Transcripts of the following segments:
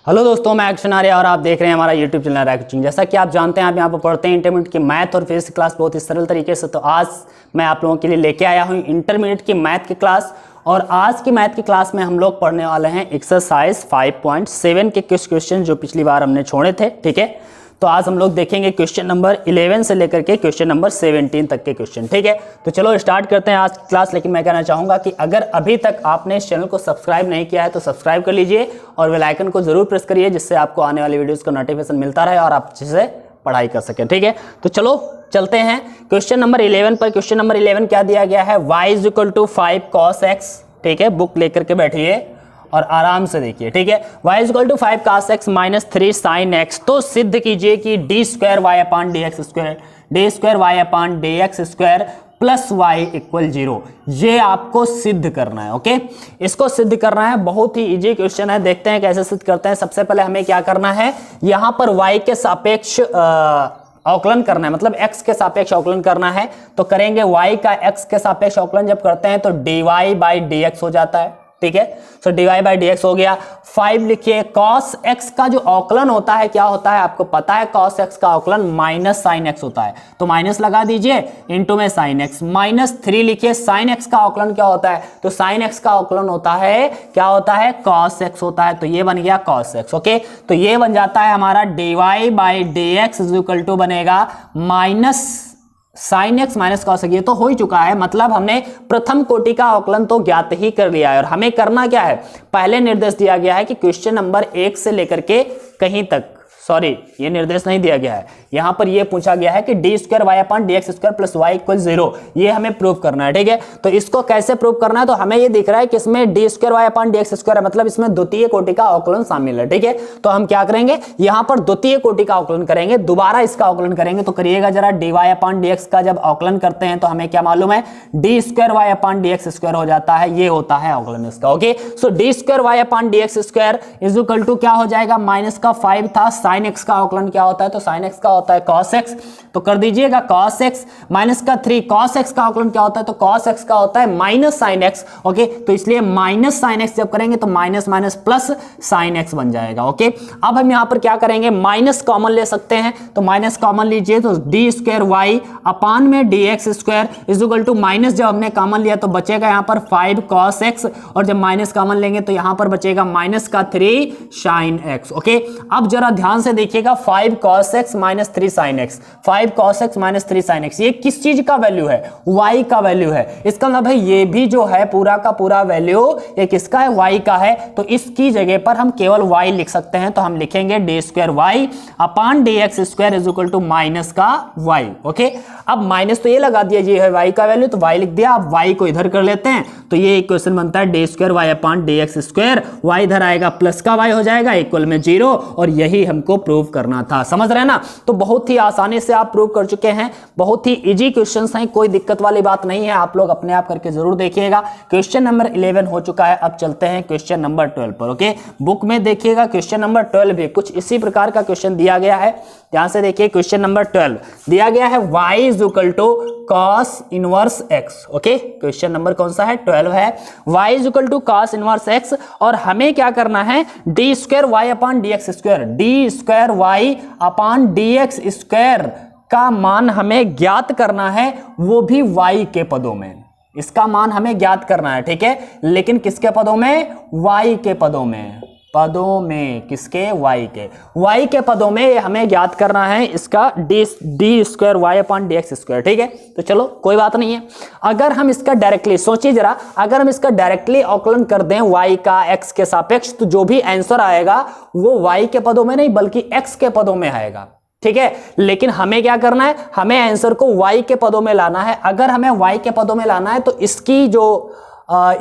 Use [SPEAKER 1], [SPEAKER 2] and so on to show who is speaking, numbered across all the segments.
[SPEAKER 1] Hello दोस्तों, मैं action Arya और आप देख रहे हैं हमारा यूट्यूब चैनल रैक कोचिंग। जैसा कि आप जानते हैं, आप यहाँ पर पढ़ते हैं इंटरमीडिएट की मैथ और फिजिक्स क्लास बहुत ही सरल तरीके से। तो आज मैं आप लोगों के लिए लेके आया हूँ इंटरमीडिएट की मैथ की क्लास। और आज की मैथ की क्लास में हम लोग पढ़ने वाले हैं एक्सरसाइज 5.7 के कुछ क्वेश्चन जो पिछली बार हमने छोड़े थे। ठीक है, तो आज हम लोग देखेंगे क्वेश्चन नंबर 11 से लेकर के क्वेश्चन नंबर 17 तक के क्वेश्चन। ठीक है, तो चलो स्टार्ट करते हैं आज की क्लास। लेकिन मैं कहना चाहूँगा कि अगर अभी तक आपने इस चैनल को सब्सक्राइब नहीं किया है तो सब्सक्राइब कर लीजिए और बेल आइकन को जरूर प्रेस करिए, जिससे आपको आने वाली वीडियोज़ का नोटिफिकेशन मिलता रहे और आप अच्छे से पढ़ाई कर सकें। ठीक है, तो चलो चलते हैं क्वेश्चन नंबर 11 पर। क्वेश्चन नंबर 11 क्या दिया गया है? y = 5 cos x। ठीक है, बुक लेकर के बैठिए और आराम से देखिए। ठीक है, y = 5 cos x - 3 sin x। तो सिद्ध कीजिए कि d² y/dx² प्लस y = 0। ये आपको सिद्ध करना है। ओके, इसको सिद्ध करना है। बहुत ही इजी क्वेश्चन है, देखते हैं कैसे सिद्ध करते हैं। सबसे पहले हमें क्या करना है, यहां पर y के सापेक्ष अवकलन करना है, मतलब x के सापेक्ष अवकलन करना है। तो करेंगे y का x के सापेक्ष अवकलन जब करते हैं तो dy/dx हो जाता है। ठीक है, सो dy/dx हो गया। 5 लिखिए। cos x का जो अवकलन होता है क्या होता है आपको पता है? cos x का अवकलन माइनस sin x होता है, तो माइनस लगा दीजिए, इनटू में sin x। -3 लिखिए। sin x का अवकलन क्या होता है? तो sin x का अवकलन होता है, क्या होता है? cos x होता है, तो ये बन गया cos x। ओके, तो ये बन जाता है हमारा dy/dx = बनेगा minus sin x minus cos x। ये तो हो ही चुका है, मतलब हमने प्रथम कोटि का अवकलन तो ज्ञात ही कर लिया है। और हमें करना क्या है, पहले निर्देश दिया गया है कि क्वेश्चन नंबर 1 से लेकर के कहीं तक, सॉरी ये निर्देश नहीं दिया गया है, यहां पर ये पूछा गया है कि d² y/dx² प्लस y = 0। ये हमें प्रूव करना है। ठीक है, तो इसको कैसे प्रूव करना है? तो हमें ये दिख रहा है कि इसमें d² y/dx² है, मतलब इसमें द्वितीय कोटि का अवकलन शामिल है। ठीक है, तो हम क्या करेंगे, यहां पर द्वितीय कोटि का अवकलन करेंगे, दोबारा इसका अवकलन करेंगे। तो करिएगा जरा, dy/dx का जब अवकलन करते हैं तो हमें क्या मालूम है, d² y/dx² हो जाता है, ये होता है अवकलन इसका। ओके, सो d² y/dx² = क्या हो जाएगा, माइनस का 5 था। sin x का अवकलन क्या होता है? तो sin x का होता है cos x, तो कर दीजिएगा cos x माइनस का 3। cos x का अवकलन क्या होता है? तो cos x का होता है माइनस sin x। ओके, तो इसलिए माइनस sin x जब करेंगे तो minus minus plus sin x बन जाएगा। ओके, अब हम यहां पर क्या करेंगे, माइनस कॉमन ले सकते हैं, तो माइनस कॉमन लीजिए, तो d² y/dx² = माइनस जब हमने कॉमन लिया तो बचेगा यहां पर 5 cos x, और जब माइनस कॉमन लेंगे तो यहां पर बचेगा माइनस का 3 sin x। ओके, अब जरा ध्यान से देखिएगा, 5 cos x - 3 sin x, 5 cos x - 3 sin x, ये किस चीज का वैल्यू है? y का वैल्यू है। इसका मतलब है ये भी जो है पूरा का पूरा वैल्यू ये किसका है? y का है। तो इसकी जगह पर हम केवल y लिख सकते हैं, तो हम लिखेंगे d² y/dx² = माइनस का y। ओके, अब माइनस तो ये लगा दिया, ये है y का वैल्यू, तो y लिख दिया। अब y को इधर कर लेते हैं, तो ये इक्वेशन बनता है d² y/dx², y इधर आएगा, प्लस का y हो जाएगा, इक्वल में 0, और यही हमको प्रूव करना था। समझ रहे हैं ना? तो बहुत ही आसानी से आप प्रूव कर चुके हैं, बहुत ही इजी क्वेश्चंस हैं, कोई दिक्कत वाली बात नहीं है। आप लोग अपने आप करके जरूर देखिएगा। क्वेश्चन नंबर 11 हो चुका है, अब चलते हैं क्वेश्चन नंबर 12 पर। ओके, बुक में देखिएगा क्वेश्चन नंबर 12 भी कुछ इसी प्रकार का क्वेश्चन दिया गया है। ध्यान से देखिए, क्वेश्चन नंबर 12 दिया गया है y = cos inverse x। Okay, question number कौन सा है? 12 है। y = cos इनवर्स x, और हमें क्या करना है, d² y/dx² का मान हमें ज्ञात करना है, वो भी y के पदों में। इसका मान हमें ज्ञात करना है। ठीक है, लेकिन किसके पदों में? y के पदों में। पदों में किसके? y के पदों में हमें ज्ञात करना है इसका d² y/dx²। ठीक है, तो चलो कोई बात नहीं है। अगर हम इसका डायरेक्टली सोचिए जरा, अगर हम इसका डायरेक्टली अवकलन कर दें y का x के सापेक्ष, तो जो भी आंसर आएगा वो y के पदों में नहीं बल्कि x के पदों में आएगा। ठीक है, लेकिन हमें क्या करना है, हमें आंसर को y के पदों में लाना है। अगर हमें y के पदों में लाना है तो इसकी जो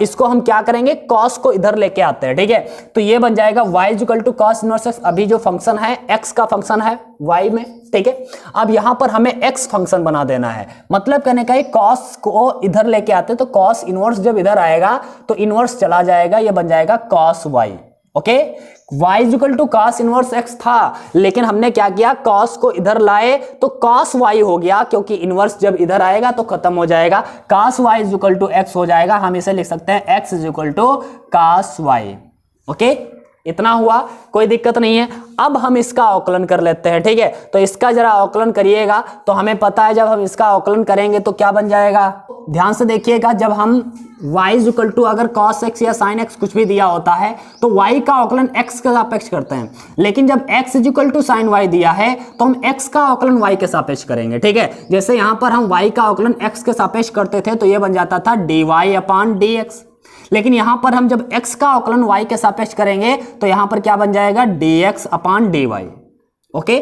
[SPEAKER 1] इसको हम क्या करेंगे, cos को इधर लेके आते हैं। ठीक है, तो ये बन जाएगा y = cos इनवर्स x। अभी जो फंक्शन है x का फंक्शन है y में। ठीक है, अब यहां पर हमें x फंक्शन बना देना है, मतलब कहने का cos को इधर लेके आते हैं, तो cos इनवर्स जब इधर आएगा तो इनवर्स चला जाएगा, ये बन जाएगा cos y। Okay, y = cos inverse x था, लेकिन हमने क्या किया, cos को इधर लाए तो cos y हो गया, क्योंकि इनवर्स जब इधर आएगा तो खत्म हो जाएगा, cos y = x हो जाएगा। हम इसे लिख सकते हैं x = cos y। ओके, इतना हुआ, कोई दिक्कत नहीं है। अब हम इसका अवकलन कर लेते हैं, ठीक है। तो इसका जरा अवकलन करिएगा, तो हमें पता है जब हम इसका अवकलन करेंगे तो क्या बन जाएगा। ध्यान से देखिएगा, जब हम y इज इक्वल टू अगर cos x या sin x कुछ भी दिया होता है तो y का अवकलन x के सापेक्ष करते हैं, लेकिन जब x is equal to sin y दिया है तो हम x का अवकलन y के सापेक्ष करेंगे, ठीक है। जैसे यहां पर हम y का अवकलन x के सापेक्ष करते थे तो ये बन जाता था dy अपॉन dx, लेकिन यहां पर हम जब x का अवकलन y के सापेक्ष करेंगे तो यहां पर क्या बन जाएगा, dx अपॉन dy। ओके,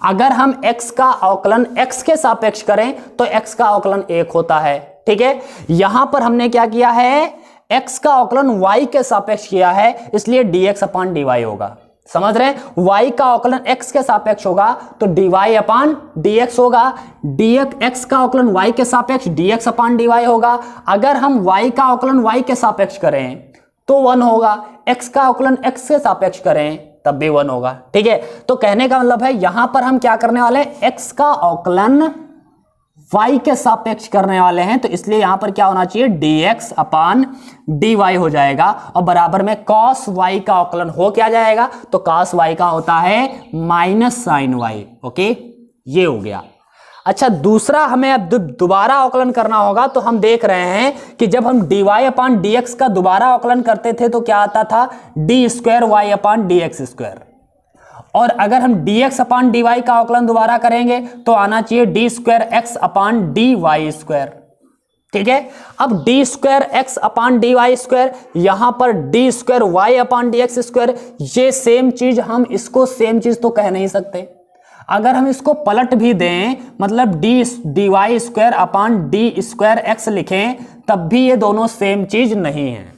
[SPEAKER 1] अगर हम x का अवकलन x के सापेक्ष करें तो x का अवकलन 1 होता है, ठीक है। यहां पर हमने क्या किया है, x का अवकलन y के सापेक्ष किया है, इसलिए dx अपॉन dy होगा। समझ रहे हैं, y का अवकलन x के सापेक्ष होगा तो dy अपॉन dx होगा, x का अवकलन y के सापेक्ष dx अपॉन dy होगा। अगर हम y का अवकलन y के सापेक्ष करें तो 1 होगा, x का अवकलन x के सापेक्ष करें तब भी 1 होगा, ठीक है। तो कहने का मतलब है यहां पर हम क्या करने वाले हैं, x का अवकलन y के सापेक्ष करने वाले हैं, तो इसलिए यहां पर क्या होना चाहिए, dx अपॉन dy हो जाएगा, और बराबर में cos y का अवकलन हो क्या जाएगा, तो cos y का होता है माइनस sin y। ओके, ये हो गया। अच्छा, दूसरा हमें अब दोबारा अवकलन करना होगा, तो हम देख रहे हैं कि जब हम dy अपॉन dx का दोबारा अवकलन करते थे तो क्या आता था, d square y upon dx square, और अगर हम dx अपॉन dy का अवकलन दोबारा करेंगे तो आना चाहिए d square x upon dy square, ठीक है। अब d square x upon dy square, यहां पर d square y upon dx square, ये सेम चीज, हम इसको सेम चीज तो कह नहीं सकते। अगर हम इसको पलट भी दें, मतलब dy square upon d square x लिखें, तब भी ये दोनों सेम चीज नहीं है।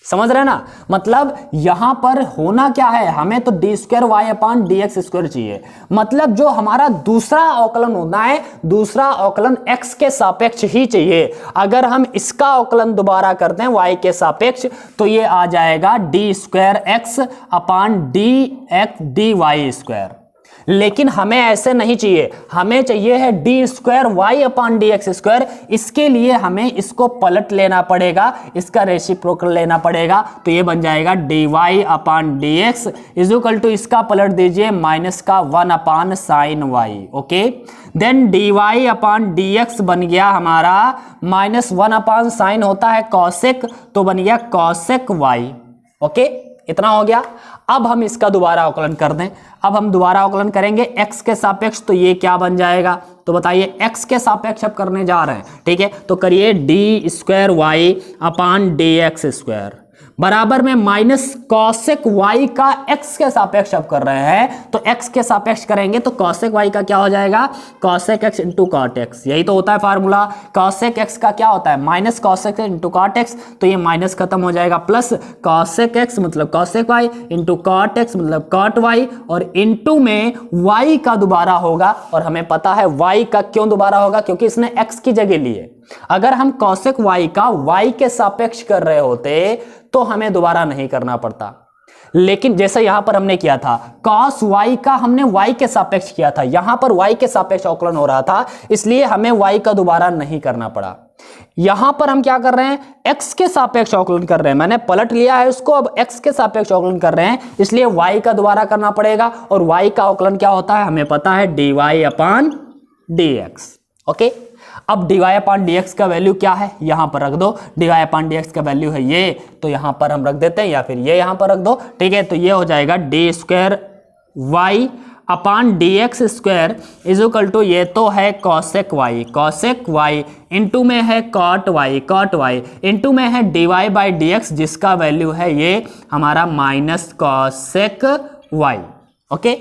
[SPEAKER 1] समझ रहे ना, मतलब यहां पर होना क्या है, हमें तो d square y upon dx square चाहिए, मतलब जो हमारा दूसरा अवकलन होना है, दूसरा अवकलन x के सापेक्ष ही चाहिए। अगर हम इसका अवकलन दोबारा करते हैं y के सापेक्ष तो ये आ जाएगा d square x upon dy square, लेकिन हमें ऐसे नहीं चाहिए, हमें चाहिए है d square y upon dx square. इसके लिए हमें इसको पलट लेना पड़ेगा, इसका रेसिप्रोकल लेना पड़ेगा, तो ये बन जाएगा dy upon dx is equal to, इसका पलट दीजिए, माइनस का 1 upon sine y। Okay, then dy upon dx बन गया हमारा माइनस 1 अपॉन साइन होता है कॉसेक, तो बन गया कॉसेक y। ओके, इतना हो गया। अब हम इसका दोबारा अवकलन कर दें, अब हम दोबारा अवकलन करेंगे x के सापेक्ष, तो ये क्या बन जाएगा, तो बताइए, x के सापेक्ष अब करने जा रहे हैं, ठीक है। तो करिए d square y upon dx square बराबर में माइनस कॉसेक y का x के सापेक्ष अब कर रहे हैं, तो x के सापेक्ष करेंगे तो कॉसेक y का क्या हो जाएगा, cosec x into cot x, यही तो होता है फार्मूला। कॉसेक x का क्या होता है, minus cosec into cot x, तो ये माइनस खत्म हो जाएगा, प्लस कॉसेक x मतलब cosec y into cot x मतलब कॉट y, और इंटू में y का दोबारा होगा, और हमें पता है y का क्यों दोबारा होगा, क्योंकि इसने x की जगह ली है। अगर हम कॉसेक y का y के सापेक्ष कर रहे होते तो हमें दोबारा नहीं करना पड़ता, लेकिन जैसे यहां पर हमने किया था, cos y का हमने y के सापेक्ष किया था, यहां पर y के सापेक्ष अवकलन हो रहा था, इसलिए हमें y का दोबारा नहीं करना पड़ा। यहां पर हम क्या कर रहे हैं, x के सापेक्ष अवकलन कर रहे हैं, मैंने पलट लिया है उसको, अब x के सापेक्ष अवकलन कर रहे हैं, इसलिए y का दोबारा करना पड़ेगा, और y का अवकलन क्या होता है, हमें पता है dy अपॉन dx। ओके, अब dy अपॉन dx का वैल्यू क्या है, यहां पर रख दो, dy अपॉन dx का वैल्यू है ये, तो यहां पर हम रख देते हैं, या फिर ये यहां पर रख दो, ठीक है। तो ये हो जाएगा d square y upon dx square is equal to, ये तो है कॉसेक y इंटू में है कॉट y इंटू में है dy बाई dx, जिसका वैल्यू है ये हमारा माइनस कॉसेक y। ओके,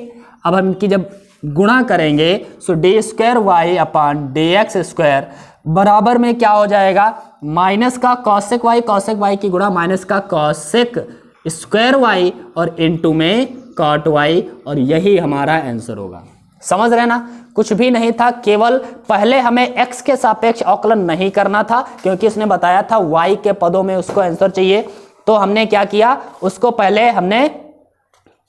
[SPEAKER 1] अब हम इनकी जब गुणा करेंगे सो d square y upon dx square बराबर में क्या हो जाएगा, माइनस का कॉसेक y की गुणा माइनस का कॉसेक स्क्वायर y और इनटू में कॉट y, और यही हमारा आंसर होगा। समझ रहे ना, कुछ भी नहीं था, केवल पहले हमें x के सापेक्ष अवकलन नहीं करना था, क्योंकि इसने बताया था y के पदों में उसको आंसर चाहिए। तो हमने क्या किया, उसको पहले हमने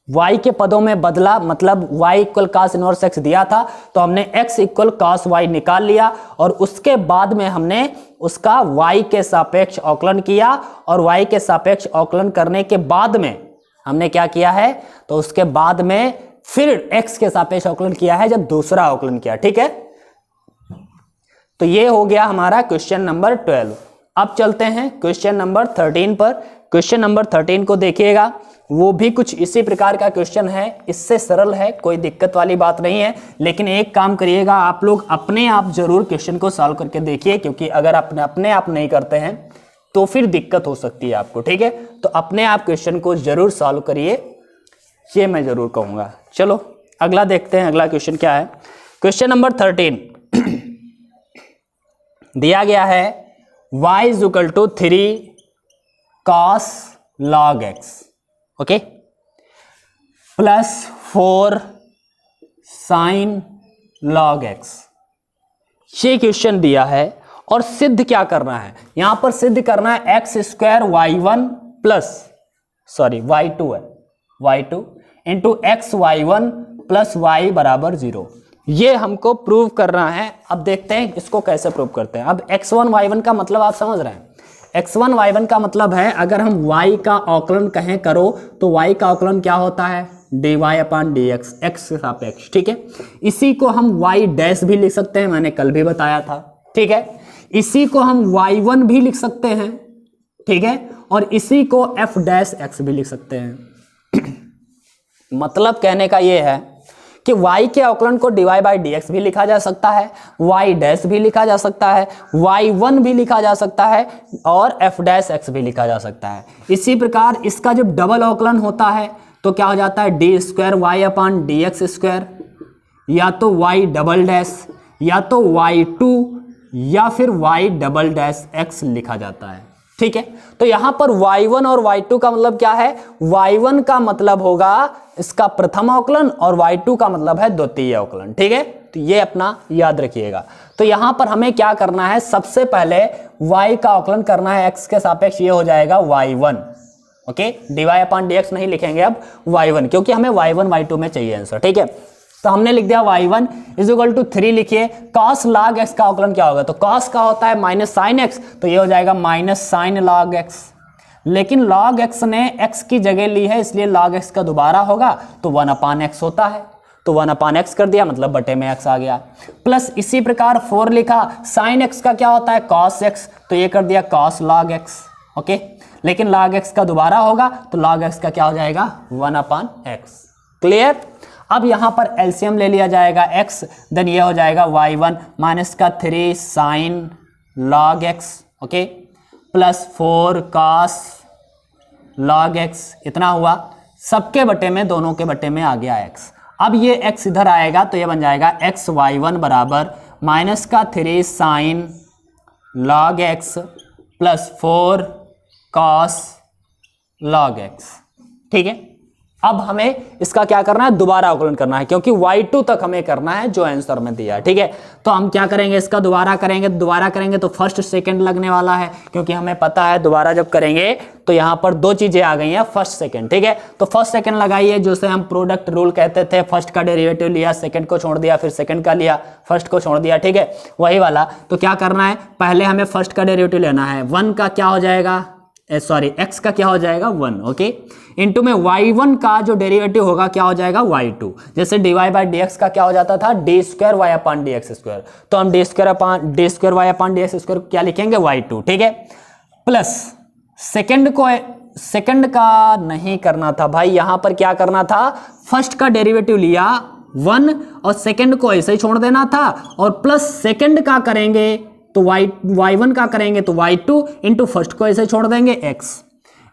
[SPEAKER 1] y के पदों में बदला, मतलब y equal cos inverse x दिया था, तो हमने x इक्वल cos y निकाल लिया, और उसके बाद में हमने उसका y के सापेक्ष अवकलन किया, और y के सापेक्ष अवकलन करने के बाद में हमने क्या किया है, तो उसके बाद में फिर x के सापेक्ष अवकलन किया है जब दूसरा अवकलन किया, ठीक है। तो ये हो गया हमारा क्वेश्चन नंबर 12। अब चलते हैं क्वेश्चन नंबर 13 पर। क्वेश्चन नंबर 13 को देखिएगा, वो भी कुछ इसी प्रकार का क्वेश्चन है, इससे सरल है, कोई दिक्कत वाली बात नहीं है। लेकिन एक काम करिएगा, आप लोग अपने आप जरूर क्वेश्चन को सॉल्व करके देखिए, क्योंकि अगर आप अपने आप नहीं करते हैं तो फिर दिक्कत हो सकती है आपको, ठीक है। तो अपने आप क्वेश्चन को जरूर सॉल्व करिए, ये मैं जरूर कहूँगा। चलो अगला देखते हैं, अगला क्वेश्चन क्या है। क्वेश्चन नंबर 13 दिया गया है y = 3 cos log x, okay, plus 4 sin log x। ये क्वेश्चन दिया है और सिद्ध क्या करना है, यहां पर सिद्ध करना है x² y1 प्लस y2 है, y2 into x y1 plus y बराबर 0। ये हमको प्रूव करना है। अब देखते हैं इसको कैसे प्रूव करते हैं। अब x1 y1 का मतलब आप समझ रहे हैं। x1 y1 का मतलब है, अगर हम y का अवकलन कहें करो तो y का अवकलन क्या होता है, dy/dx, x के सापेक्ष, ठीक है। इसी को हम y डैश भी लिख सकते हैं, मैंने कल भी बताया था, ठीक है। इसी को हम y1 भी लिख सकते हैं, ठीक है, और इसी को f डैश x भी लिख सकते हैं। मतलब कहने का ये है कि y के अवकलन को dy/dx भी लिखा जा सकता है, y डैश भी लिखा जा सकता है, y1 भी लिखा जा सकता है और f डैश x भी लिखा जा सकता है। इसी प्रकार इसका जब डबल अवकलन होता है तो क्या हो जाता है, d²y/dx², या तो y डबल डैश, या तो y2, या फिर y डबल डैश x लिखा जाता है, ठीक है। तो यहां पर y1 और y2 का मतलब क्या है, y1 का मतलब होगा इसका प्रथम अवकलन और y2 का मतलब है द्वितीय अवकलन, ठीक है। तो ये अपना याद रखिएगा। तो यहां पर हमें क्या करना है, सबसे पहले y का अवकलन करना है x के सापेक्ष, ये हो जाएगा y1, ओके। dy/dx नहीं लिखेंगे अब, y1, क्योंकि हमें y1 y2 में चाहिए आंसर, ठीक है। तो हमने लिख दिया y1 = 3 लिखिए। cos log x का अवकलन क्या होगा, तो cos का होता है माइनस साइन x, तो ये हो जाएगा माइनस साइन log x। लेकिन log x ने x की जगह ली है, इसलिए log x का दोबारा होगा तो 1/x होता है, तो 1/x कर दिया, मतलब बटे में x आ गया। प्लस इसी प्रकार 4 लिखा, sin x का क्या होता है cos x, तो ये कर दिया cos log x, ओके। लेकिन log x का दोबारा होगा तो log x का क्या हो जाएगा 1/x, क्लियर। अब यहां पर एलसीएम ले लिया जाएगा x, देन ये हो जाएगा y1 माइनस का 3 sin log x, okay, plus 4 cos log x, इतना हुआ, सबके बटे में, दोनों के बटे में आ गया x। अब ये x इधर आएगा तो ये बन जाएगा x y1 बराबर माइनस का 3 sin log x plus 4 cos log x, ठीक है। अब हमें इसका क्या करना है, दोबारा अवकलन करना है, क्योंकि y2 तक हमें करना है जो आंसर में दिया है, ठीक है। तो हम क्या करेंगे, इसका दोबारा करेंगे तो फर्स्ट सेकंड लगने वाला है, क्योंकि हमें पता है दोबारा जब करेंगे तो यहाँ पर दो चीजें आ गई हैं, फर्स्ट सेकंड, ठीक है। तो फर्स्ट सेकंड लगाइए, जिसे हम प्रोडक्ट रूल कहते थे, फर्स्ट का डेरिवेटिव लिया, सेकंड को छोड़ दिया, फिर सेकंड का लिया, फर्स्ट को छोड़ दिया, ठीक है, वही वाला। तो क्या करना है, पहले हमें फर्स्ट का डेरिवेटिव लेना है, 1 का क्या हो जाएगा, x का क्या हो जाएगा 1, ओके, इंटू में y1 का जो डेरिवेटिव होगा क्या हो जाएगा y2। जैसे dy/dx का क्या हो जाता था d²y/dx², तो हम d²y/dx² क्या लिखेंगे y2, ठीक है। प्लस सेकंड का नहीं करना था भाई, यहां पर क्या करना था, फर्स्ट का डेरिवेटिव लिया 1 और सेकंड को ऐसे ही छोड़ देना था, और प्लस सेकंड का करेंगे तो y1 का करेंगे तो y2 इंटू फर्स्ट को ऐसे छोड़ देंगे x,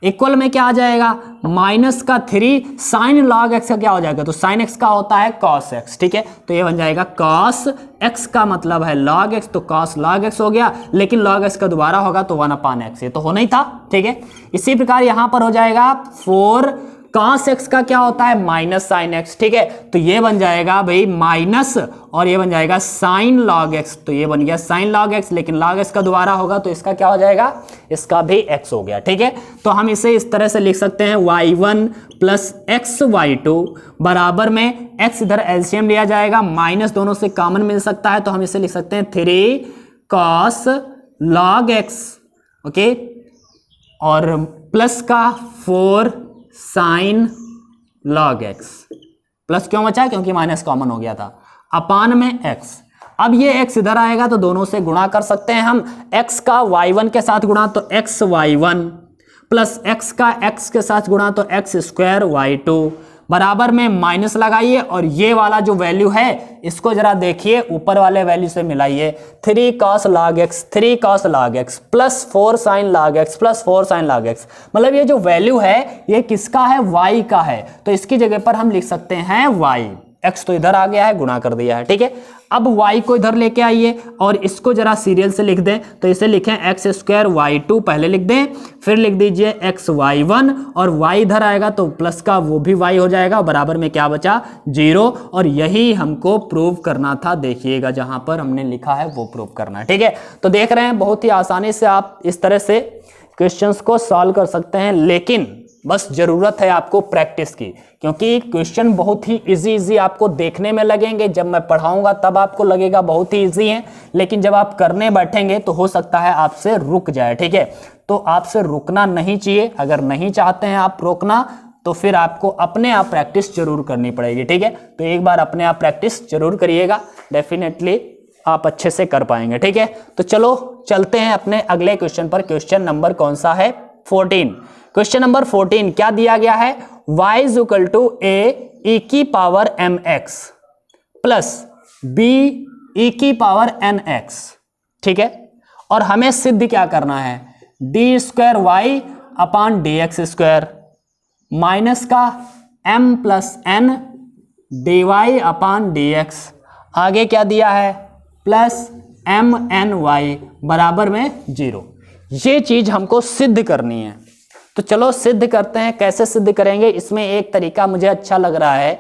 [SPEAKER 1] इक्वल में क्या आ जाएगा माइनस का 3 sin log x का क्या हो जाएगा, तो sin x का होता है cos x, ठीक है। तो ये बन जाएगा cos x का मतलब है log x, तो cos log x हो गया, लेकिन log x का दोबारा होगा तो 1/x, ये तो होना ही था, ठीक है। इसी प्रकार यहां पर हो जाएगा 4 cos x का क्या होता है माइनस साइन x, ठीक है। तो ये बन जाएगा भाई माइनस, और ये बन जाएगा sin log x, तो ये बन गया sin log x, लेकिन log x का दोबारा होगा तो इसका क्या हो जाएगा, इसका भी x हो गया, ठीक है। तो हम इसे इस तरह से लिख सकते हैं y1 प्लस x y2 बराबर में x, इधर एलसीएम लिया जाएगा, माइनस दोनों से कॉमन मिल सकता है, तो हम इसे लिख सकते हैं 3 cos log x, ओके, और प्लस का 4 साइन लॉग एक्स, प्लस क्यों बचा, क्योंकि माइनस कॉमन हो गया था, अपान में x। अब ये x इधर आएगा तो दोनों से गुणा कर सकते हैं हम, x का y1 के साथ गुणा तो x y1 प्लस x का x के साथ गुणा तो x स्क्वायर y2 बराबर में माइनस लगाइए और ये वाला जो वैल्यू है इसको जरा देखिए ऊपर वाले वैल्यू से मिलाइए, 3 cos log x plus 4 sin log x plus 4 sin log x, मतलब ये जो वैल्यू है ये किसका है, y का है, तो इसकी जगह पर हम लिख सकते हैं y, x तो इधर आ गया है, गुणा कर दिया है, ठीक है। अब y को इधर लेके आइए और इसको जरा सीरियल से लिख दें, तो इसे लिखें x स्क्वायर y2 पहले लिख दें, फिर लिख दीजिए x y1 और y इधर आएगा तो प्लस का वो भी y हो जाएगा, बराबर में क्या बचा, 0, और यही हमको प्रूव करना था, देखिएगा जहां पर हमने लिखा है वो प्रूव करना है, ठीक है। तो देख रहे हैं बहुत ही आसानी से आप इस तरह से क्वेश्चंस को सॉल्व कर सकते हैं, लेकिन बस जरूरत है आपको प्रैक्टिस की, क्योंकि क्वेश्चन बहुत ही इजी आपको देखने में लगेंगे, जब मैं पढ़ाऊंगा तब आपको लगेगा बहुत ही इजी है, लेकिन जब आप करने बैठेंगे तो हो सकता है आपसे रुक जाए, ठीक है। तो आपसे रुकना नहीं चाहिए, अगर नहीं चाहते हैं आप रोकना तो फिर आपको अपने आप प्रैक्टिस जरूर करनी पड़ेगी, ठीक है। तो एक बार अपने आप प्रैक्टिस जरूर करिएगा, डेफिनेटली आप अच्छे से कर पाएंगे, ठीक है। तो चलो चलते हैं अपने अगले क्वेश्चन पर। क्वेश्चन नंबर कौन सा है, 14। क्वेश्चन नंबर 14 क्या दिया गया है, y is equal to A E की power M X plus B E की पावर एन एक्स, ठीक है। और हमें सिद्ध क्या करना है, D square Y upon D X square minus का m plus N D Y upon D X, आगे क्या दिया है, प्लस एम एन वाई बराबर में 0। ये चीज हमको सिद्ध करनी है, तो चलो सिद्ध करते हैं। कैसे सिद्ध करेंगे, इसमें एक तरीका मुझे अच्छा लग रहा है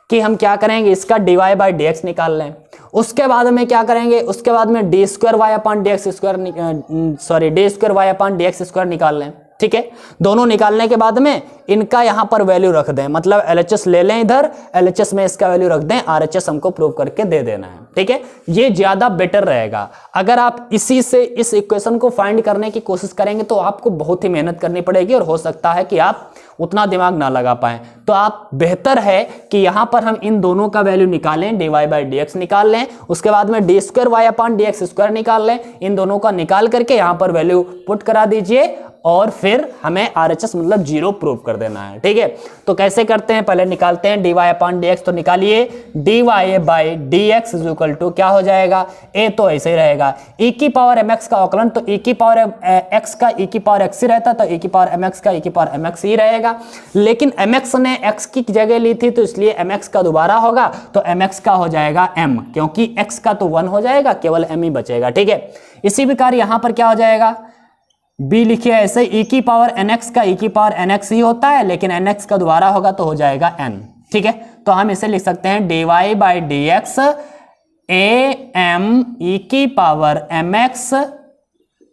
[SPEAKER 1] कि हम क्या करेंगे, इसका dy बाई डी एक्स निकाल लें, उसके बाद में क्या करेंगे, उसके बाद में D square Y upon D X square D square Y upon D X square निकाल लें, ठीक है। दोनों निकालने के बाद में इनका यहां पर वैल्यू रख दें, मतलब LHS ले लें इधर, LHS में इसका वैल्यू रख दें, RHS हमको प्रूव करके दे देना है, ठीक है। ये ज्यादा बेटर रहेगा। अगर आप इसी से इस इक्वेशन को फाइंड करने की कोशिश करेंगे तो आपको बहुत ही मेहनत करनी पड़ेगी और हो सकता है कि आप उतना दिमाग ना लगा पाएं। तो आप बेहतर है कि यहां पर हम इन दोनों का वैल्यू निकालें, D Y by D X निकाल लें, उसके बाद में D square Y upon D X square निकाल लें, इन दोनों का निकाल करके यहां पर वैल्यू पुट करा दीजिए और फिर हमें RHS मतलब 0 प्रूव कर देना है, ठीक है। तो कैसे करते हैं, पहले निकालते हैं D Y upon D X, तो निकालिए D Y by D X is equal to क्या हो जाएगा, ए तो ऐसे ही रहेगा, ई की पावर एम एक्स का अवकलन, तो ई की पावर एक्स का ई की पावर एक्स ही रहता, तो ई की पावर एम एक्स का ई की पावर एम एक्स ही रहेगा, लेकिन एम एक्स ने एक्स की जगह ली थी तो इसलिए एम एक्स का दोबारा होगा, तो एम एक्स का हो जाएगा एम, क्योंकि एक्स का तो 1 हो जाएगा, केवल एम ही बचेगा, ठीक है। इसी प्रकार यहां पर क्या हो जाएगा, b लिखिए ऐसे, e की पावर nx का e की पावर nx ही होता है, लेकिन nx का दोबारा होगा तो हो जाएगा n, ठीक है। तो हम इसे लिख सकते हैं dy by D X A M E की power M X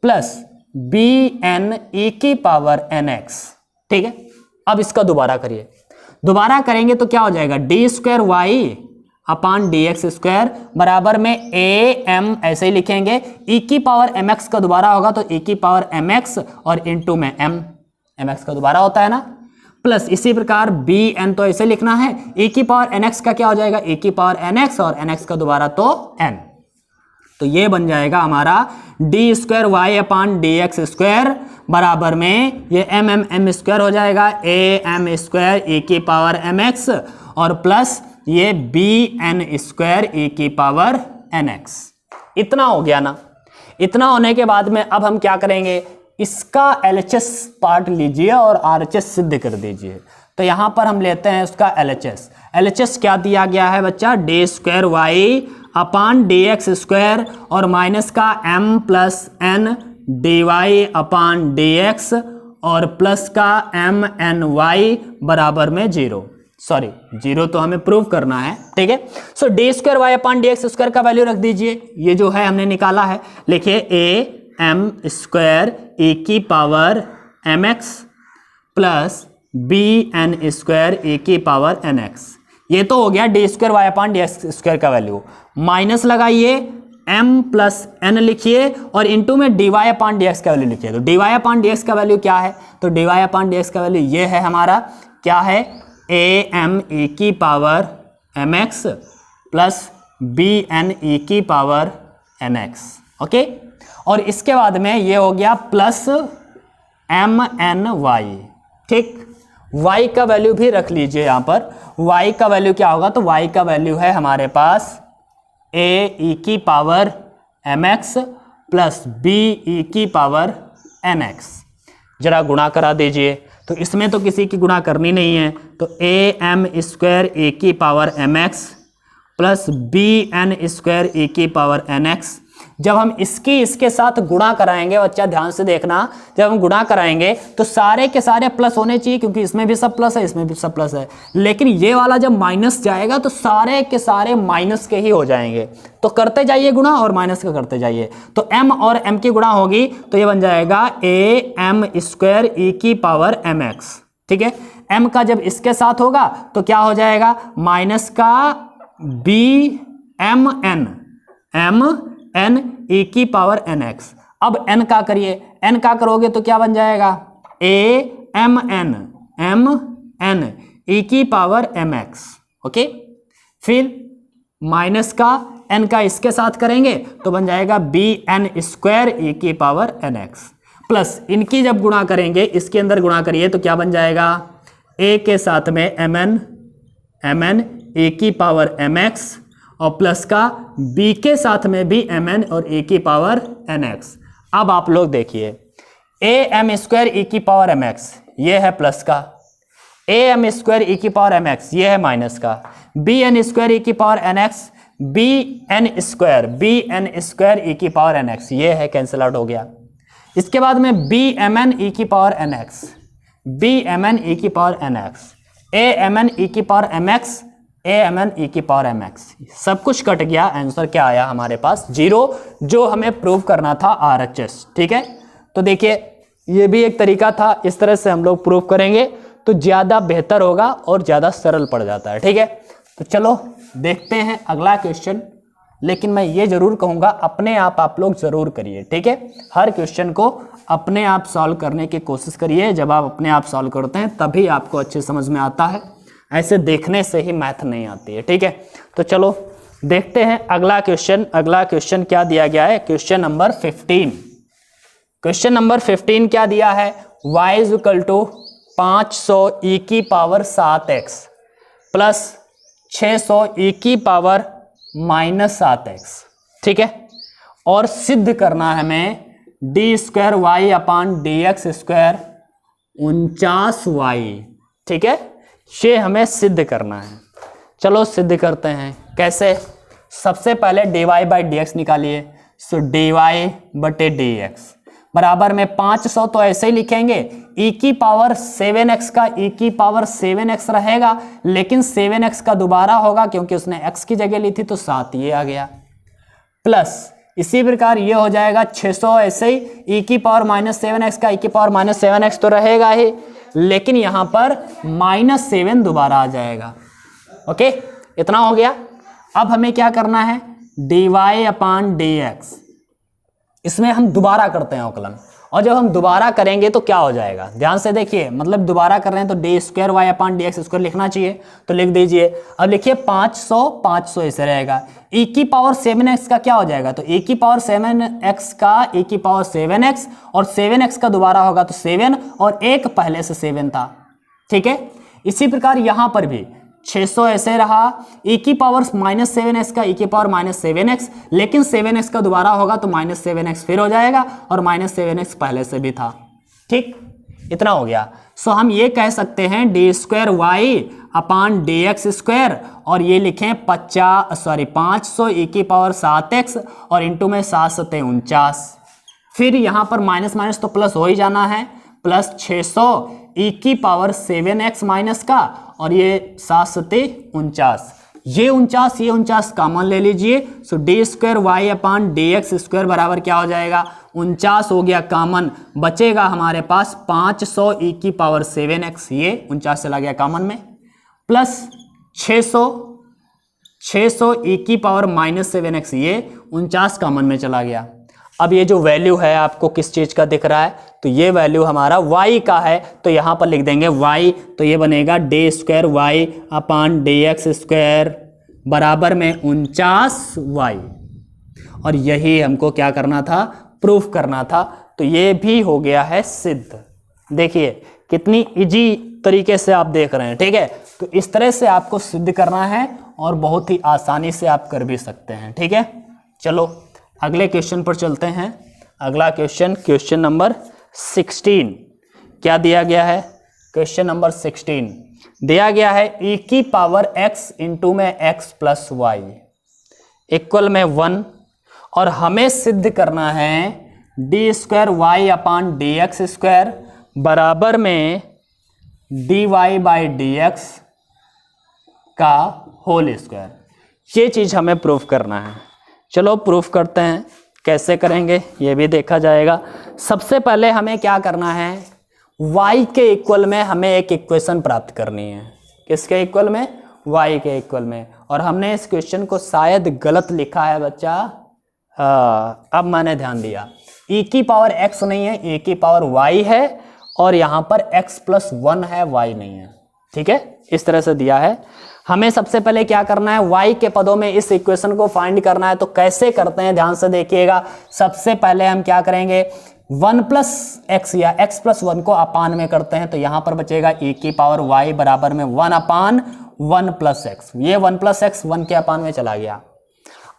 [SPEAKER 1] plus B N E की पावर nx, ठीक है। अब इसका दोबारा करिए, दोबारा करेंगे तो क्या हो जाएगा, D square Y upon D X square बराबर में ए एम, ऐसे ही लिखेंगे, ई की पावर एम एक्स का दोबारा होगा तो ई की पावर एम एक्स और इंटू में एम एक्स का दोबारा होता है ना, प्लस इसी प्रकार बी एन तो ऐसे लिखना है, ई की पावर एन एक्स का क्या हो जाएगा, ई की पावर एन एक्स और एन एक्स का दोबारा तो एन, तो ये बन जाएगा हमारा D square Y upon D X square बराबर में ये एम स्क्वायर हो जाएगा, ए एम स्क्वायर ई की पावर एम एक्स और प्लस ये बी एन स्क्वायर ई की पावर एन एक्स। इतना हो गया ना। इतना होने के बाद में अब हम क्या करेंगे, इसका LHS पार्ट लीजिए और RHS सिद्ध कर दीजिए। तो यहां पर हम लेते हैं उसका LHS क्या दिया गया है बच्चा, D square Y upon D X square और माइनस का m plus N D Y upon D X और प्लस का एम एन वाई बराबर में 0 तो हमें प्रूव करना है, ठीक है। सो D square Y upon D X square का वैल्यू रख दीजिए, ये जो है हमने निकाला है, लिखिए ए एम स्क्वायर ए की power M X plus B N square A की पावर एन एक्स। ये तो हो गया D square Y upon D X square का वैल्यू, माइनस लगाइए m प्लस एन लिखिए और इंटू में D Y upon D X का वैल्यू लिखिए। तो D Y upon D X का वैल्यू क्या है, तो D Y upon D X का वैल्यू ये है हमारा क्या है, ए एम ई की power M X plus B N E की पावर एन एक्स। ओके, और इसके बाद में ये हो गया प्लस एम एन वाई। ठीक, y का वैल्यू भी रख लीजिए यहाँ पर। y का वैल्यू क्या होगा, तो y का वैल्यू है हमारे पास ए ई की power M X plus B E की पावर एन एक्स। जरा गुणा करा दीजिए, तो इसमें तो किसी की गुणा करनी नहीं है, तो ए एम स्क्वायर ए की power M X plus B N square A की पावर एन एक्स। जब हम इसके साथ गुणा कराएंगे, बच्चा ध्यान से देखना, जब हम गुणा कराएंगे तो सारे के सारे प्लस होने चाहिए, क्योंकि इसमें भी सब प्लस है, इसमें भी सब प्लस है। लेकिन ये वाला जब माइनस जाएगा तो सारे के सारे माइनस के ही हो जाएंगे। तो करते जाइए गुणा और माइनस का करते जाइए। तो m और m की गुणा होगी तो ये बन जाएगा ए एम स्क्वायर ई की पावर एम एक्स। ठीक है, m का जब इसके साथ होगा तो क्या हो जाएगा, माइनस का बी एम एन ई की पावर एन एक्स। अब n का करिए, n का करोगे तो क्या बन जाएगा, ए एम एन ई की पावर एम एक्स। ओके, फिर माइनस का n का इसके साथ करेंगे तो बन जाएगा बी एन स्क्वायर ई की पावर एन एक्स प्लस इनकी जब गुणा करेंगे, इसके अंदर गुणा करिए तो क्या बन जाएगा, a के साथ में एम एन ए की पावर एम एक्स और प्लस का b के साथ में भी एम एन और a की पावर एन एक्स। अब आप लोग देखिए, ए एम स्क्वायर ई की पावर एम एक्स ये है प्लस का, ए एम स्क्वायर ई की पावर एम एक्स ये है माइनस का, बी एन स्क्वायर ई की power N X, B N square E की पावर एन एक्स ये है, कैंसिल आउट हो गया। इसके बाद में बी एम एन ई की power N X, B M N E की power N X, A M N E की power M X, A M N E की पावर एम एक्स, सब कुछ कट गया। आंसर क्या आया हमारे पास, 0, जो हमें प्रूव करना था RHS। ठीक है, तो देखिए ये भी एक तरीका था, इस तरह से हम लोग प्रूव करेंगे तो ज़्यादा बेहतर होगा और ज़्यादा सरल पड़ जाता है। ठीक है, तो चलो देखते हैं अगला क्वेश्चन। लेकिन मैं ये जरूर कहूँगा अपने आप लोग ज़रूर करिए। ठीक है, हर क्वेश्चन को अपने आप सॉल्व करने की कोशिश करिए। जब आप अपने आप सॉल्व करते हैं तभी आपको अच्छे समझ में आता है, ऐसे देखने से ही मैथ नहीं आती है। ठीक है, तो चलो देखते हैं अगला क्वेश्चन। अगला क्वेश्चन क्या दिया गया है, क्वेश्चन नंबर 15। क्वेश्चन नंबर 15 क्या दिया है, y इज इक्वल टू 500 ई की पावर 7x प्लस 600 ई की पावर माइनस 7x। ठीक है, और सिद्ध करना है हमें D square Y upon D X square 49y। ठीक है, ये हमें सिद्ध करना है। चलो सिद्ध करते हैं, कैसे, सबसे पहले D Y by D X निकालिए। सो डी वाई बटे डी एक्स बराबर में 500 तो ऐसे ही लिखेंगे, e की पावर 7x का e की पावर 7x रहेगा, लेकिन 7x का दोबारा होगा क्योंकि उसने x की जगह ली थी तो 7 ये आ गया, प्लस इसी प्रकार ये हो जाएगा 600 ऐसे ही e की पावर -7x का e की पावर -7x तो रहेगा ही, लेकिन यहां पर -7 दोबारा आ जाएगा। ओके, इतना हो गया। अब हमें क्या करना है, D Y upon D x, इसमें हम दोबारा करते हैं अवकलन, और जब हम दोबारा करेंगे तो क्या हो जाएगा, ध्यान से देखिए, मतलब दोबारा कर रहे हैं तो D square Y upon D X square लिखना चाहिए, तो लिख दीजिए। अब लिखिए 500 ऐसे रहेगा, e की पावर 7x का क्या हो जाएगा, तो e की पावर 7x का e की पावर 7x और 7x का दोबारा होगा तो 7 और एक पहले से 7 था। ठीक है, इसी प्रकार यहां पर भी 600 ऐसे रहा, e की पावर -7x का e की पावर -7x, लेकिन 7x का दोबारा होगा तो -7x फिर हो जाएगा और -7x पहले से भी था। ठीक, इतना हो गया। सो हम ये कह सकते हैं D square Y upon D X square, और ये लिखें 500 e की पावर 7x और इंटू में 7 सते 49, फिर यहाँ पर माइनस माइनस तो प्लस हो ही जाना है, प्लस 600 e की पावर 7x माइनस का और ये 7 सते 49, ये 49 कॉमन ले लीजिए। सो D square Y upon D X square बराबर क्या हो जाएगा, 49 हो गया कॉमन, बचेगा हमारे पास 500 e की पावर 7x, ये 49 चला गया कॉमन में, प्लस 600 e की पावर -7x, ये 49 कॉमन में चला गया। अब ये जो वैल्यू है आपको किस चीज का दिख रहा है, तो ये वैल्यू हमारा y का है, तो यहां पर लिख देंगे y, तो ये बनेगा डे स्क्वायर y अपान डी एक्स स्क्वायर बराबर में 49y। और यही हमको क्या करना था, प्रूफ करना था। तो ये भी हो गया है सिद्ध। देखिए कितनी इजी तरीके से आप देख रहे हैं, ठीक है। तो इस तरह से आपको सिद्ध करना है और बहुत ही आसानी से आप कर भी सकते हैं, ठीक है। चलो अगले क्वेश्चन पर चलते हैं। अगला क्वेश्चन, क्वेश्चन नंबर 16 क्या दिया गया है, क्वेश्चन नंबर 16 दिया गया है e की पावर x इंटू में x प्लस वाई इक्वल में 1, और हमें सिद्ध करना है D square Y upon D X square बराबर में D Y by D X का होल स्क्वायर। ये चीज़ हमें प्रूफ करना है। चलो प्रूफ करते हैं, कैसे करेंगे ये भी देखा जाएगा। सबसे पहले हमें क्या करना है, y के इक्वल में हमें एक इक्वेशन प्राप्त करनी है। किसके इक्वल में, y के इक्वल में। और हमने इस क्वेश्चन को शायद गलत लिखा है बच्चा, अब मैंने ध्यान दिया, e की पावर x नहीं है, e की पावर y है, और यहाँ पर x प्लस 1 है, y नहीं है, ठीक है। इस तरह से दिया है। हमें सबसे पहले क्या करना है, y के पदों में इस इक्वेशन को फाइंड करना है। तो कैसे करते हैं ध्यान से देखिएगा। सबसे पहले हम क्या करेंगे, 1 प्लस एक्स या x प्लस 1 को अपान में करते हैं, तो यहां पर बचेगा e की पावर y बराबर में 1 अपान 1 प्लस एक्स। ये 1 प्लस एक्स 1 के अपान में चला गया।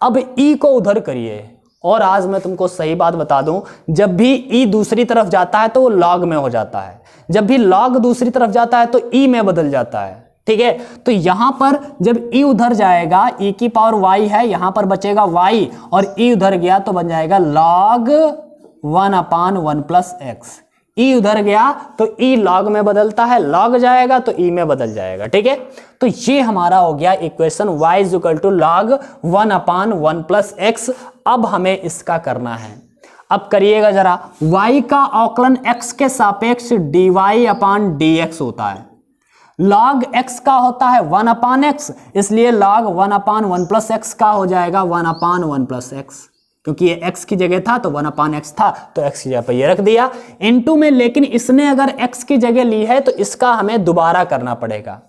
[SPEAKER 1] अब e को उधर करिए, और आज मैं तुमको सही बात बता दूं, जब भी e दूसरी तरफ जाता है तो वो log में हो जाता है, जब भी log दूसरी तरफ जाता है तो e में बदल जाता है, ठीक है। तो यहां पर जब e उधर जाएगा, e की पावर y है, यहां पर बचेगा y, और e उधर गया तो बन जाएगा log 1 upon 1 plus x. e उधर गया तो e log में बदलता है, log जाएगा तो e में बदल जाएगा, ठीक है। तो ये हमारा हो गया equation y is equal to log 1 upon 1 plus X. अब हमें इसका करना है, अब करिएगा जरा। y का अवकलन x के सापेक्ष dy अपान dx होता है, log x का होता है 1 अपान एक्स, इसलिए log 1 अपान 1 प्लस एक्स का हो जाएगा 1 अपान 1 प्लस एक्स, क्योंकि ये x की जगह था तो 1 अपान एक्स था, तो x की जगह पर ये रख दिया इनटू में। लेकिन इसने अगर x की जगह ली है तो इसका हमें दोबारा करना पड़ेगा।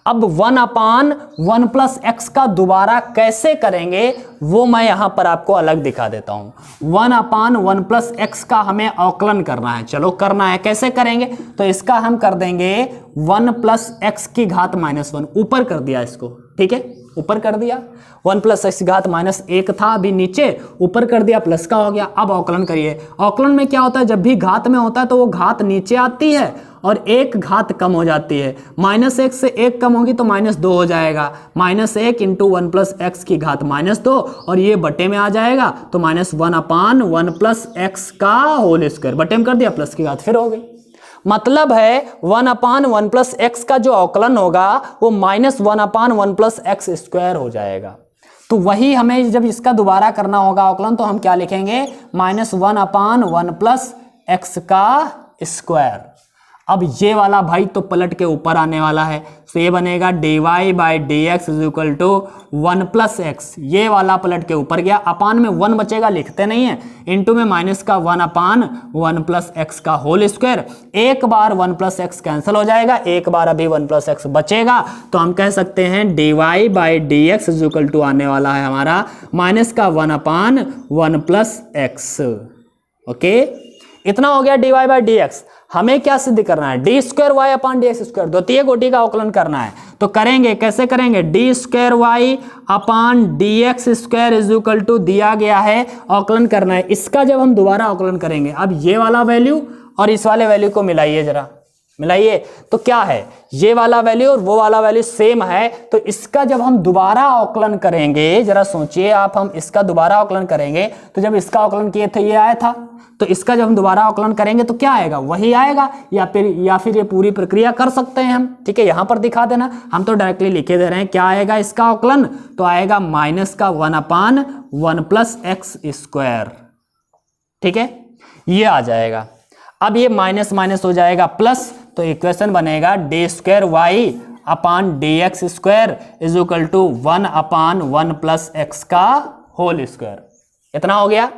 [SPEAKER 1] अब 1 अपान 1 प्लस एक्स का दोबारा कैसे करेंगे वो मैं यहां पर आपको अलग दिखा देता हूं। 1 अपान 1 प्लस एक्स का हमें अवकलन करना है। चलो करना है, कैसे करेंगे, तो इसका हम कर देंगे 1 प्लस एक्स की घात माइनस 1, ऊपर कर दिया इसको, ठीक है, ऊपर कर दिया। 1 प्लस एक्स की घात माइनस 1 था अभी नीचे, ऊपर कर दिया, प्लस का हो गया। अब अवकलन करिए। अवकलन में क्या होता है, जब भी घात में होता है तो वो घात नीचे आती है और एक घात कम हो जाती है। -1 से 1 कम होगी तो -2 हो जाएगा। -1 इंटू 1 प्लस एक्स की घात -2, और ये बटे में आ जाएगा तो -1 अपान 1 प्लस एक्स का होल स्क्वायर, बटे में कर दिया, प्लस की घात फिर हो गई। मतलब है 1 अपान 1 प्लस एक्स का जो अवकलन होगा वो -1 अपान 1 प्लस एक्स स्क्वायर हो जाएगा। तो वही हमें जब इसका दोबारा करना होगा अवकलन, तो हम क्या लिखेंगे, -1 अपान 1 प्लस एक्स का स्क्वायर। अब ये वाला भाई तो पलट के ऊपर आने वाला है, तो ये बनेगा dy by D X is equal to 1 plus X. ये वाला पलट के ऊपर गया, अपान में 1 बचेगा, लिखते नहीं है, इंटू में माइनस का 1 अपान 1 प्लस एक्स का होल स्क्वायर। एक बार 1 प्लस एक्स कैंसिल हो जाएगा, एक बार अभी 1 प्लस एक्स बचेगा, तो हम कह सकते हैं dy by D X is equal to आने वाला है हमारा माइनस का 1 अपान 1 प्लस एक्स। ओके, इतना हो गया dy बाई डी एक्स। हमें क्या सिद्ध करना है, D square Y upon D X square, द्वितीय कोटि का अवकलन करना है। तो करेंगे, कैसे करेंगे, D square Y upon D X square is equal to दिया गया है, अवकलन करना है। इसका जब हम दोबारा अवकलन करेंगे, अब ये वाला वैल्यू और इस वाले वैल्यू को मिलाइए, जरा मिलाइए, तो क्या है, ये वाला वैल्यू और वो वाला वैल्यू सेम है। तो इसका जब हम दोबारा अवकलन करेंगे, जरा सोचिए आप, हम इसका दोबारा अवकलन करेंगे तो जब इसका अवकलन किए थे ये आया था, तो इसका जब हम दोबारा अवकलन करेंगे तो क्या आएगा, वही आएगा, या फिर ये पूरी प्रक्रिया कर सकते हैं हम, ठीक है। यहां पर दिखा देना, हम तो डायरेक्टली लिखे दे रहे हैं। क्या आएगा इसका अवकलन, तो आएगा माइनस का 1 अपान 1 प्लस एक्स स्क्वायर, ठीक है, ये आ जाएगा। अब ये माइनस माइनस हो जाएगा प्लस, तो इक्वेशन बनेगा D square Y upon D X square is equal to 1 upon 1 plus X का होल स्क्वायर। इतना हो गया।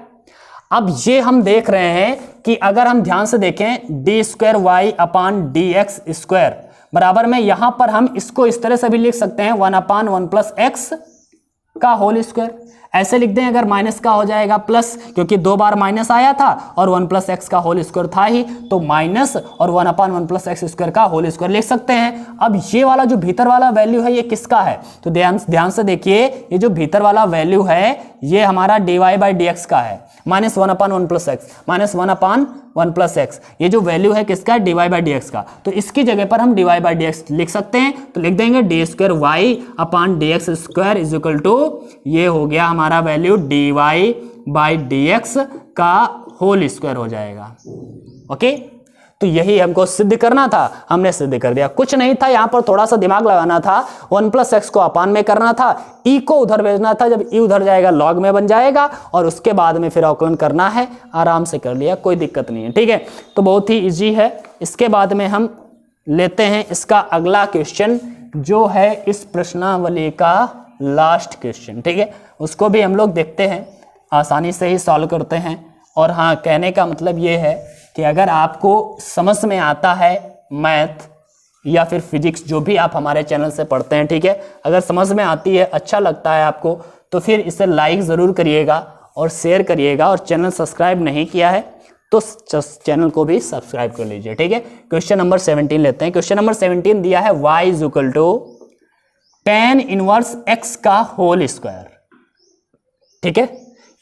[SPEAKER 1] अब ये हम देख रहे हैं कि अगर हम ध्यान से देखें D square Y upon D X square बराबर में, यहां पर हम इसको इस तरह से भी लिख सकते हैं 1 अपान 1 प्लस एक्स का होल स्क्वायर, ऐसे लिख दें। अगर माइनस का हो जाएगा प्लस, क्योंकि 2 बार माइनस आया था और 1 प्लस एक्स का होल स्क्वायर था ही, तो माइनस और 1 अपान 1 प्लस एक्स स्क्वायर का होल स्क्वायर लिख सकते हैं। अब ये वाला जो भीतर वाला वैल्यू है ये किसका है, तो ध्यान से देखिए, ये जो भीतर वाला वैल्यू है ये हमारा D Y by D X का है, minus 1 upon 1 plus X, minus 1 upon 1 plus X, ये जो वैल्यू है किसका है, D Y by D X का। तो इसकी जगह पर हम D Y by D X लिख सकते हैं, तो लिख देंगे D square Y upon D X square is equal to, ये हो गया हमारा value D Y by D X का होल स्क्वायर हो जाएगा। ओके, तो यही हमको सिद्ध करना था, हमने सिद्ध कर दिया। कुछ नहीं था, यहां पर थोड़ा सा दिमाग लगाना था, 1 प्लस एक्स को अपान में करना था, ई को उधर भेजना था, जब ई उधर जाएगा लॉग में बन जाएगा, और उसके बाद में फिर अवकलन करना है। आराम से कर लिया, कोई दिक्कत नहीं है, ठीक है। तो बहुत ही इजी है। इसके बाद में हम लेते हैं इसका अगला क्वेश्चन, जो है इस प्रश्नावली का लास्ट क्वेश्चन, ठीक है। उसको भी हम लोग देखते हैं, आसानी से ही सॉल्व करते हैं। और हाँ, कहने का मतलब ये है कि अगर आपको समझ में आता है मैथ या फिर फिजिक्स, जो भी आप हमारे चैनल से पढ़ते हैं, ठीक है, अगर समझ में आती है, अच्छा लगता है आपको, तो फिर इसे लाइक ज़रूर करिएगा और शेयर करिएगा। और चैनल सब्सक्राइब नहीं किया है तो चैनल को भी सब्सक्राइब कर लीजिए, ठीक है। क्वेश्चन नंबर 17 लेते हैं। क्वेश्चन नंबर 17 दिया है y is equal to tan inverse x का होल स्क्वायर, ठीक है,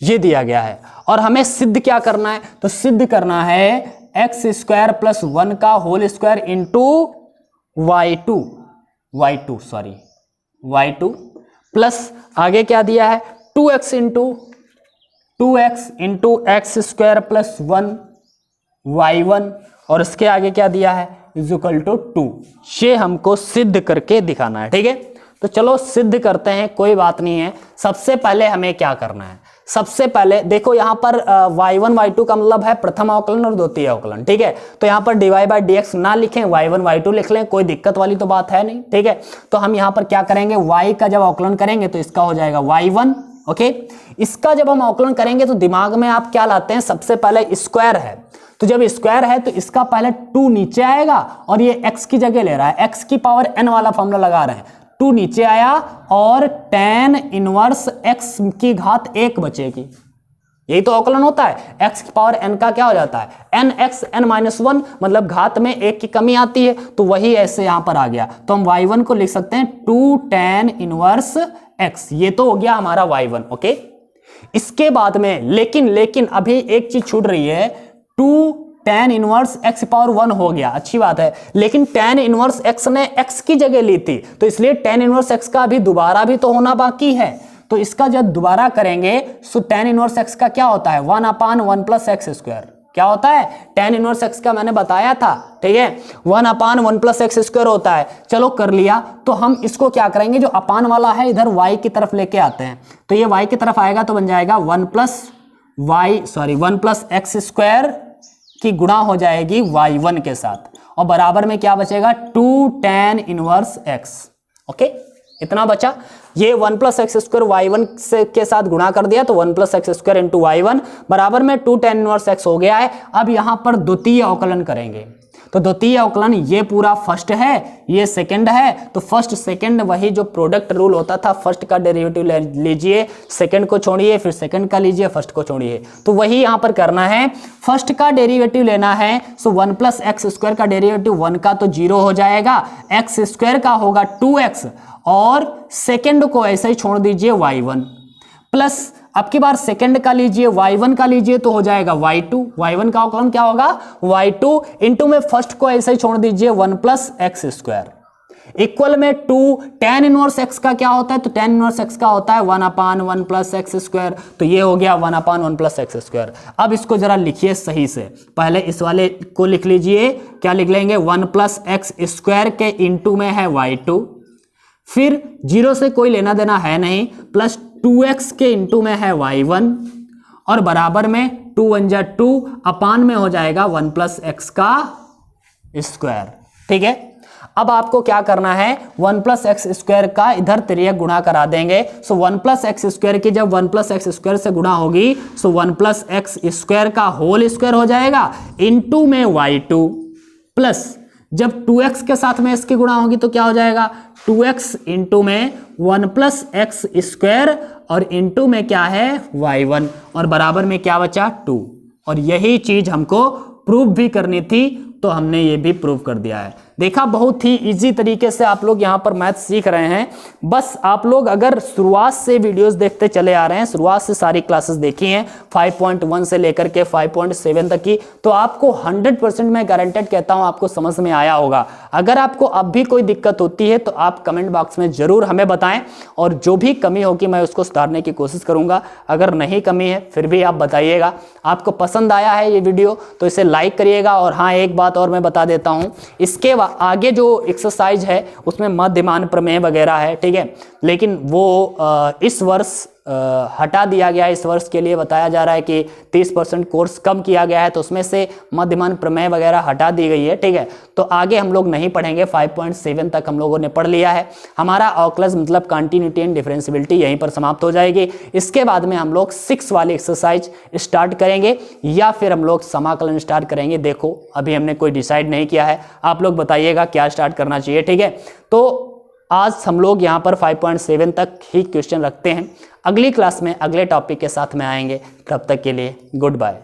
[SPEAKER 1] ये दिया गया है। और हमें सिद्ध क्या करना है, तो सिद्ध करना है एक्स स्क्वायर प्लस 1 का whole square into Y two plus आगे क्या दिया है 2x into x square plus 1 y1, और इसके आगे क्या दिया है इज इक्वल टू 2। ये हमको सिद्ध करके दिखाना है, ठीक है। तो चलो सिद्ध करते हैं, कोई बात नहीं है। सबसे पहले हमें क्या करना है, सबसे पहले देखो यहाँ पर y1 y2 का मतलब है प्रथम अवकलन और द्वितीय अवकलन, ठीक है। तो यहाँ पर dy बाई डी एक्स ना लिखें, y1 y2 लिख लें, कोई दिक्कत वाली तो बात है नहीं, ठीक है। तो हम यहाँ पर क्या करेंगे, y का जब अवकलन करेंगे तो इसका हो जाएगा y1, ओके। इसका जब हम अवकलन करेंगे तो दिमाग में आप क्या लाते हैं, सबसे पहले स्क्वायर है, तो जब स्क्वायर है तो इसका पहले 2 नीचे आएगा और ये x की जगह ले रहा है, x की पावर n वाला फॉर्मूला लगा रहे हैं, 2 नीचे आया और tan इनवर्स x की घात 1 बचेगी। यही तो अवकलन होता है, x की पावर n का क्या हो जाता है nx n-1, मतलब घात में 1 की कमी आती है, तो वही ऐसे यहां पर आ गया। तो हम y1 को लिख सकते हैं 2 tan इनवर्स x, ये तो हो गया हमारा y1, ओके। इसके बाद में लेकिन अभी एक चीज छूट रही है, 2 tan इनवर्स x पावर 1 हो गया, अच्छी बात है, लेकिन tan इनवर्स x ने x की जगह ली थी, तो इसलिए tan इनवर्स x का अभी दोबारा भी तो होना बाकी है। तो इसका जब दोबारा करेंगे तो tan इनवर्स x का क्या होता है 1 अपान 1 प्लस एक्स स्क्वायर, क्या होता है tan इनवर्स x का मैंने बताया था, ठीक है, 1 अपान 1 प्लस एक्स स्क्वायर होता है। चलो कर लिया, तो हम इसको क्या करेंगे, जो अपान वाला है इधर y की तरफ लेके आते हैं, तो ये y की तरफ आएगा तो बन जाएगा 1 प्लस एक्स स्क्वायर की गुणा हो जाएगी y1 के साथ, और बराबर में क्या बचेगा 2 tan इनवर्स x, ओके। इतना बचा, ये 1 प्लस एक्स स्क्वायर y1 से के साथ गुणा कर दिया, तो 1 plus x square into y1 बराबर में 2 tan इनवर्स x हो गया है। अब यहां पर द्वितीय अवकलन करेंगे, तो द्वितीय अवकलन ये पूरा फर्स्ट है, ये सेकंड है, तो फर्स्ट सेकंड वही जो प्रोडक्ट रूल होता था, फर्स्ट का डेरिवेटिव लीजिए, सेकंड को छोड़िए, फिर सेकंड का लीजिए, फर्स्ट को छोड़िए, तो वही यहां पर करना है। फर्स्ट का डेरिवेटिव लेना है, सो 1 प्लस एक्स स्क्वायर का डेरिवेटिव 1 का तो 0 हो जाएगा, एक्स स्क्वायर का होगा 2x, और सेकंड को ऐसे ही छोड़ दीजिए y1, प्लस अब की बार सेकंड का लीजिए, y1 का लीजिए, तो हो जाएगा y2, y1 का अवकलन क्या होगा y2 इंटू में फर्स्ट को ऐसे ही छोड़ दीजिए 1 प्लस एक्स स्क्वायर इक्वल में 2 tan इनवर्स x का क्या होता है, तो tan इनवर्स x का होता है 1 अपान 1 प्लस एक्स स्क्वायर, तो ये हो गया 1 अपान 1 प्लस एक्स स्क्वायर। अब इसको जरा लिखिए सही से, पहले इस वाले को लिख लीजिए, क्या लिख लेंगे 1 प्लस एक्स स्क्वायर के इंटू में है y2, फिर 0 से कोई लेना देना है नहीं, प्लस 2x के इंटू में है y1, और बराबर में 2 1 जा 2 अपान में हो जाएगा 1 प्लस एक्स का स्क्वायर, ठीक है। अब आपको क्या करना है, 1 प्लस एक्स स्क्वायर का इधर तिर्यक गुणा करा देंगे। सो 1 प्लस एक्स स्क्वायर की जब 1 प्लस एक्स स्क्वायर से गुणा होगी, सो 1 प्लस एक्स स्क्वायर का होल स्क्वायर हो जाएगा, इनटू में y2 प्लस जब 2x के साथ में इसकी गुणा होगी तो क्या हो जाएगा, 2x इंटू में 1 प्लस एक्स स्क्वायर और इंटू में क्या है y1 और बराबर में क्या बचा 2। और यही चीज हमको प्रूव भी करनी थी, तो हमने ये भी प्रूव कर दिया है। देखा, बहुत ही इजी तरीके से आप लोग यहाँ पर मैथ सीख रहे हैं। बस आप लोग अगर शुरुआत से वीडियोस देखते चले आ रहे हैं, शुरुआत से सारी क्लासेस देखी हैं 5.1 से लेकर के 5.7 तक की, तो आपको 100% मैं गारंटेड कहता हूँ आपको समझ में आया होगा। अगर आपको अब भी कोई दिक्कत होती है तो आप कमेंट बॉक्स में जरूर हमें बताएं, और जो भी कमी होगी मैं उसको सुधारने की कोशिश करूंगा। अगर नहीं कमी है फिर भी आप बताइएगा। आपको पसंद आया है ये वीडियो तो इसे लाइक करिएगा। और हाँ, एक बात और मैं बता देता हूँ, इसके आगे जो एक्सरसाइज है उसमें मध्यमान प्रमेय वगैरह है, ठीक है, लेकिन वो इस वर्ष हटा दिया गया है। इस वर्ष के लिए बताया जा रहा है कि 30% कोर्स कम किया गया है, तो उसमें से मध्यमान प्रमेय वगैरह हटा दी गई है, ठीक है। तो आगे हम लोग नहीं पढ़ेंगे, 5.7 तक हम लोगों ने पढ़ लिया है। हमारा ऑकलस मतलब कंटिन्यूटी एंड डिफरेंशियबिलिटी यहीं पर समाप्त हो जाएगी। इसके बाद में हम लोग 6 वाली एक्सरसाइज स्टार्ट करेंगे या फिर हम लोग समाकलन स्टार्ट करेंगे। देखो, अभी हमने कोई डिसाइड नहीं किया है, आप लोग बताइएगा क्या स्टार्ट करना चाहिए, ठीक है। तो आज हम लोग यहाँ पर 5.7 तक ही क्वेश्चन रखते हैं। अगली क्लास में अगले टॉपिक के साथ में आएंगे। तब तक के लिए गुड बाय।